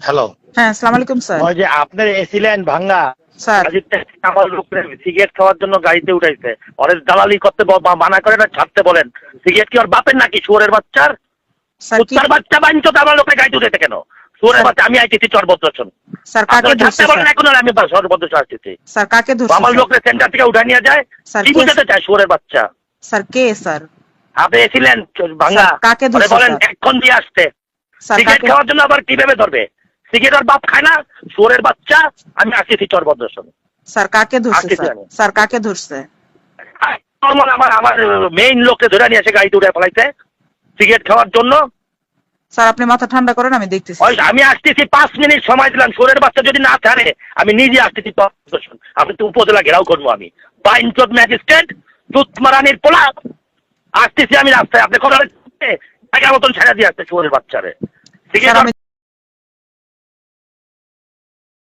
Hello. হ্যাঁ, আসসালামু আলাইকুম স্যার। ওই যে আপনার এসি লাইন ভাঙ্গা স্যার আমার লোকের সিগারেট খাওয়ার জন্য গাড়িতে উঠাইছে, ওরে দালালি করতে মানা করে না, ছাড়তে বলেন। সিগারেট কি ওর বাপের নাকি? শুয়োরের বাচ্চার স্যার কি কুত্তার বাচ্চা বাঞ্চো তো আমার লোকের গাড়িতে উঠেছে কেন? শুয়োরের বাচ্চা। আমি আইতেছি চরভদ্রচন। স্যার কাকে আপনারা ধরছে ছাড়তে বলেন স্যার? এখন, আমি চরভদ্রচন আসতেছি। স্যার কাকে ধরছে আমার স্যার? লোকের সেন্টার থেকে উঠা নিয়ে যায়। স্যার কি কে? বুঝাতে চায় শুয়োরের বাচ্চা? স্যার কে স্যার? আপনি এসিলেন ভাঙ্গা, স্যার, কাকে ওরে ধরছে বলেন স্যার? এখন দিয়ে আসতে। স্যার সিগারেট কাকে? খাওয়ার জন্য আবার কিভাবে ধরবে? সিগারেট ওর বাপ খায় না? শুয়োরের বাচ্চা। আমি আসতেছি চরভদ্রচন। স্যার কাকে ধরছে আসতেছি স্যার? আমি। স্যার কাকে ধরছে? আমার মেইন লোককে ধরে নিয়ে এসে গাড়িতে উঠে ফেলাইছে সিগারেট খাওয়ার জন্য। স্যার আপনি মাথা ঠান্ডা করেন, আমি দেখতেছি। ওই আমি আসতেছি, 5 মিনিট সময় দিলাম। শুয়োরের বাচ্চা যদি না ছাড়ে আমি নিজে আসতেছি। আপনি তো উপজেলা ঘেরাও করবো আমি। বাইনচোদ ম্যাজিস্ট্রেট দুধমারানির পোলা আসতেছি আমি রাস্তায়। আপনি খবর আগের মতন ছেড়ে দিয়ে আসতে শুয়োরের বাচ্চারে। স্যার আমি